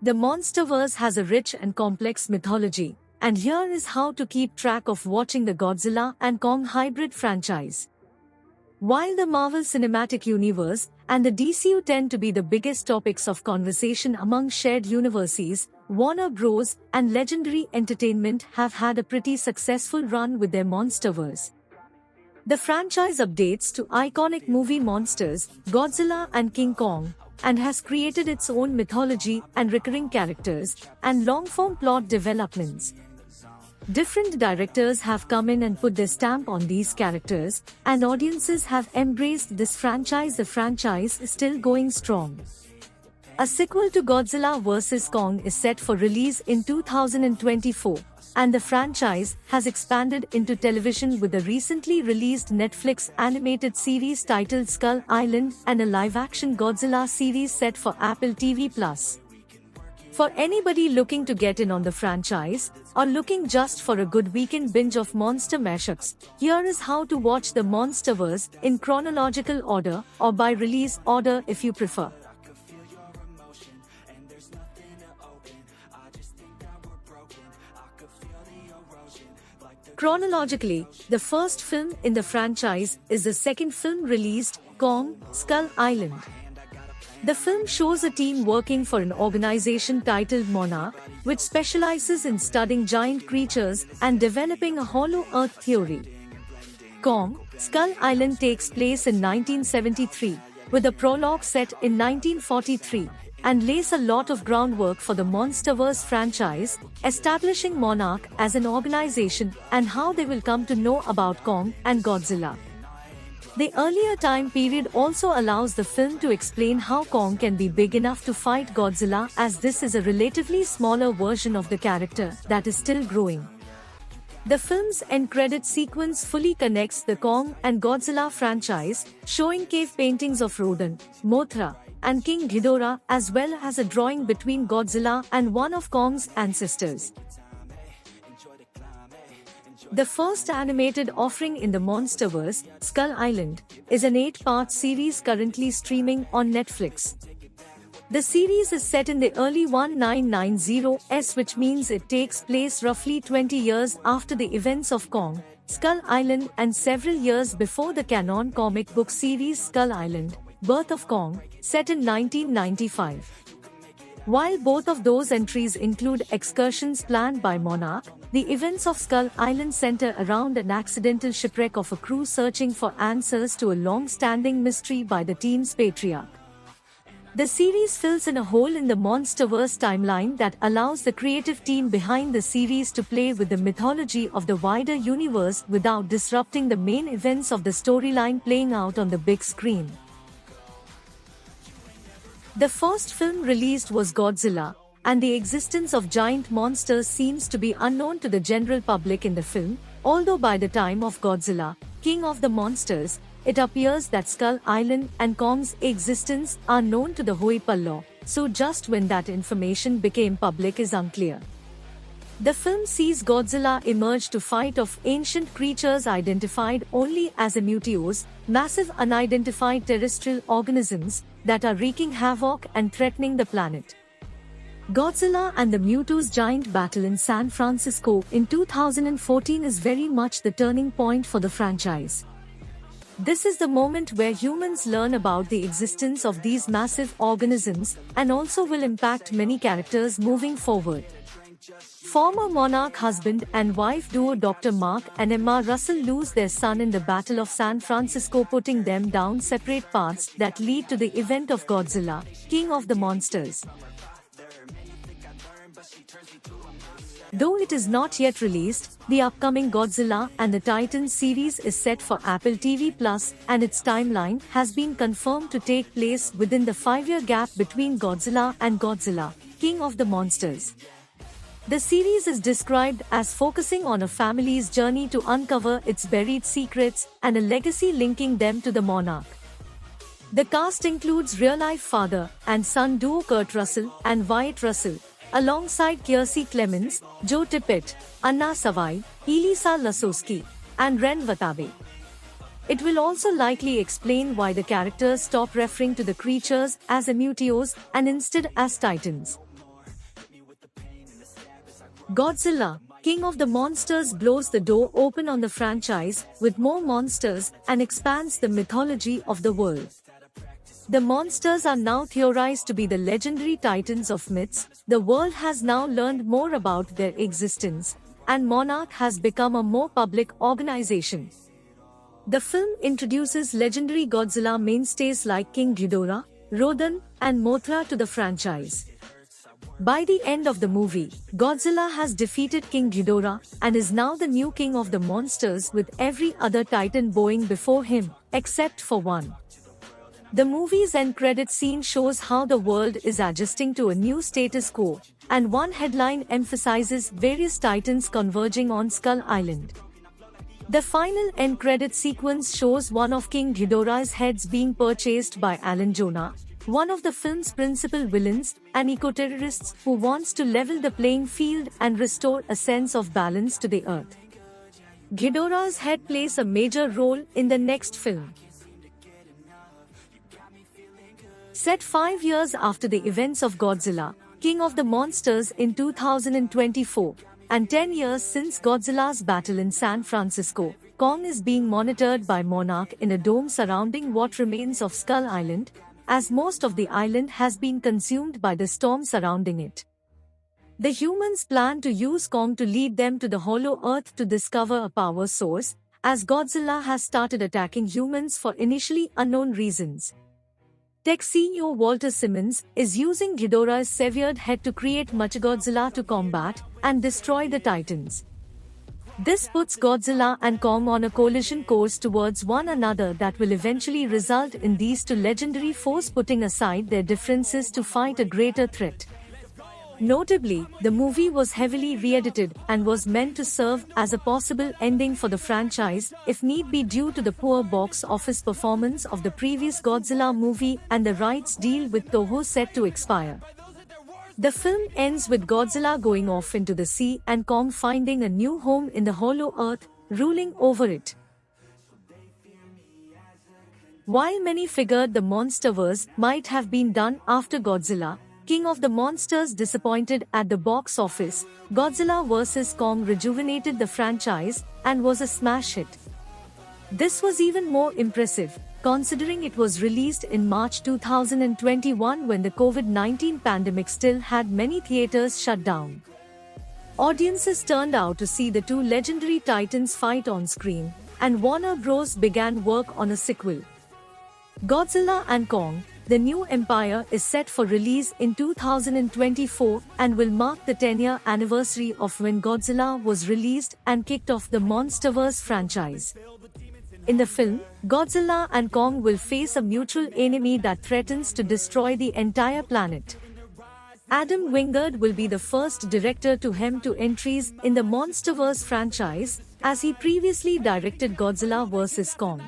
The MonsterVerse has a rich and complex mythology, and here is how to keep track of watching the Godzilla and Kong hybrid franchise. While the Marvel Cinematic Universe and the DCU tend to be the biggest topics of conversation among shared universes, Warner Bros. And Legendary Entertainment have had a pretty successful run with their MonsterVerse. The franchise updates to iconic movie monsters, Godzilla and King Kong, and has created its own mythology and recurring characters, and long-form plot developments. Different directors have come in and put their stamp on these characters, and audiences have embraced this franchise. The franchise is still going strong. A sequel to Godzilla vs. Kong is set for release in 2024, and the franchise has expanded into television with a recently released Netflix animated series titled Skull Island and a live-action Godzilla series set for Apple TV+. For anybody looking to get in on the franchise, or looking just for a good weekend binge of monster mashups, here is how to watch the MonsterVerse in chronological order or by release order if you prefer. Chronologically, the first film in the franchise is the second film released, Kong, Skull Island. The film shows a team working for an organization titled Monarch, which specializes in studying giant creatures and developing a hollow earth theory. Kong, Skull Island takes place in 1973, with a prologue set in 1943, and lays a lot of groundwork for the MonsterVerse franchise, establishing Monarch as an organization and how they will come to know about Kong and Godzilla. The earlier time period also allows the film to explain how Kong can be big enough to fight Godzilla, as this is a relatively smaller version of the character that is still growing. The film's end credit sequence fully connects the Kong and Godzilla franchise, showing cave paintings of Rodan, Mothra, and King Ghidorah, as well as a drawing between Godzilla and one of Kong's ancestors. The first animated offering in the MonsterVerse, Skull Island, is an 8-part series currently streaming on Netflix. The series is set in the early 1990s, which means it takes place roughly 20 years after the events of Kong, Skull Island, and several years before the canon comic book series Skull Island, Birth of Kong, set in 1995. While both of those entries include excursions planned by Monarch, the events of Skull Island center around an accidental shipwreck of a crew searching for answers to a long-standing mystery by the team's patriarch. The series fills in a hole in the MonsterVerse timeline that allows the creative team behind the series to play with the mythology of the wider universe without disrupting the main events of the storyline playing out on the big screen. The first film released was Godzilla, and the existence of giant monsters seems to be unknown to the general public in the film, although by the time of Godzilla, King of the Monsters, it appears that Skull Island and Kong's existence are known to the Ho'oponopono, so just when that information became public is unclear. The film sees Godzilla emerge to fight off ancient creatures identified only as meteors, massive unidentified terrestrial organisms that are wreaking havoc and threatening the planet. Godzilla and the Mewtwo's giant battle in San Francisco in 2014 is very much the turning point for the franchise. This is the moment where humans learn about the existence of these massive organisms and also will impact many characters moving forward. Former Monarch husband and wife duo Dr. Mark and Emma Russell lose their son in the Battle of San Francisco, putting them down separate paths that lead to the event of Godzilla, King of the Monsters. Though it is not yet released, the upcoming Godzilla and the Titans series is set for Apple TV+, and its timeline has been confirmed to take place within the 5-year gap between Godzilla and Godzilla, King of the Monsters. The series is described as focusing on a family's journey to uncover its buried secrets and a legacy linking them to the monarch. The cast includes real-life father and son duo Kurt Russell and Wyatt Russell, alongside Kiersey Clemens, Joe Tippett, Anna Sawai, Elisa Lasowski, and Ren Watabe. It will also likely explain why the characters stop referring to the creatures as meteors and instead as titans. Godzilla, King of the Monsters, blows the door open on the franchise with more monsters and expands the mythology of the world. The monsters are now theorized to be the legendary titans of myths. The world has now learned more about their existence, and Monarch has become a more public organization. The film introduces legendary Godzilla mainstays like King Ghidorah, Rodan, and Mothra to the franchise. By the end of the movie, Godzilla has defeated King Ghidorah and is now the new king of the monsters, with every other titan bowing before him, except for one. The movie's end credit scene shows how the world is adjusting to a new status quo, and one headline emphasizes various titans converging on Skull Island. The final end credit sequence shows one of King Ghidorah's heads being purchased by Alan Jonah, one of the film's principal villains, an eco-terrorist who wants to level the playing field and restore a sense of balance to the Earth. Ghidorah's head plays a major role in the next film. Set 5 years after the events of Godzilla, King of the Monsters in 2024, and 10 years since Godzilla's battle in San Francisco, Kong is being monitored by Monarch in a dome surrounding what remains of Skull Island, as most of the island has been consumed by the storm surrounding it. The humans plan to use Kong to lead them to the Hollow Earth to discover a power source, as Godzilla has started attacking humans for initially unknown reasons. Tech CEO Walter Simmons is using Ghidorah's severed head to create Mechagodzilla to combat and destroy the Titans. This puts Godzilla and Kong on a collision course towards one another that will eventually result in these two legendary foes putting aside their differences to fight a greater threat. Notably, the movie was heavily re-edited and was meant to serve as a possible ending for the franchise, if need be, due to the poor box office performance of the previous Godzilla movie and the rights deal with Toho set to expire. The film ends with Godzilla going off into the sea and Kong finding a new home in the Hollow Earth, ruling over it. While many figured the MonsterVerse might have been done after Godzilla, King of the Monsters disappointed at the box office, Godzilla vs. Kong rejuvenated the franchise and was a smash hit. This was even more impressive, considering it was released in March 2021 when the COVID-19 pandemic still had many theaters shut down. Audiences turned out to see the two legendary titans fight on screen, and Warner Bros. Began work on a sequel. Godzilla and Kong: The New Empire is set for release in 2024 and will mark the 10-year anniversary of when Godzilla was released and kicked off the MonsterVerse franchise. In the film, Godzilla and Kong will face a mutual enemy that threatens to destroy the entire planet. Adam Wingard will be the first director to hem to entries in the MonsterVerse franchise, as he previously directed Godzilla vs. Kong.